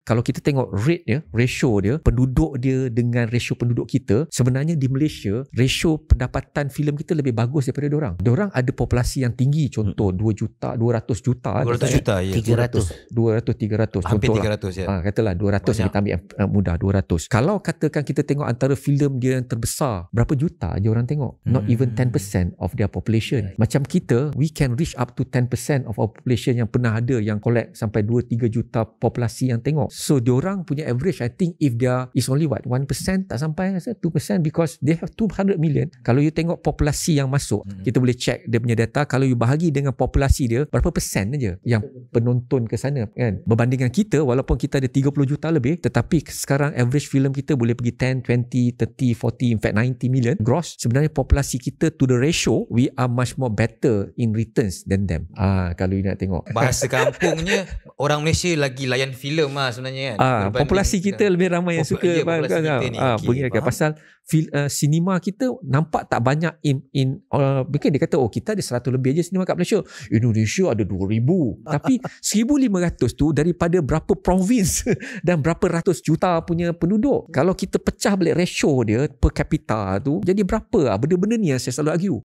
kalau kita tengok rate dia, ratio dia, penduduk dia dengan ratio penduduk kita, sebenarnya di Malaysia ratio pendapatan filem kita lebih bagus daripada diorang. Diorang ada populasi yang tinggi, contoh 2 juta, 200 juta 200 juta ya. 300 Hampir contoh 300 ya. katalah 200 kita ambil mudah 200. Kalau katakan kita tengok antara filem dia yang terbesar, berapa juta je orang tengok? Not even 10% of their population. Macam kita, we can reach up to 10% of our population yang pernah ada yang collect sampai 2-3 juta populasi yang tengok. So diorang punya average, I think if dia is only 1% tak sampai 2% because they have 200 million. Kalau you tengok populasi yang masuk, kita boleh check dia punya data. Kalau you bahagi dengan populasi dia, berapa persen aja yang penonton ke sana kan? Berbandingan kita, walaupun kita ada 30 juta lebih, tetapi sekarang average filem kita boleh pergi 10, 20, 30, 40, in fact 90 million gross. Sebenarnya populasi kita to the ratio, we are much more better in returns than them. Kalau you nak tengok bahasa kampungnya, orang Malaysia lagi layan filem sebenarnya kan. Populasi kita lebih ramai yang suka pasal sinema kita nampak tak banyak mungkin dia kata kita ada 100 lebih aja sinema kat Malaysia. Indonesia ada 2,000 tapi 1,500 tu daripada berapa province dan berapa ratus juta punya penduduk. Kalau kita pecah balik ratio dia per capita tu, jadi berapa? Benda-benda ni yang saya selalu argue.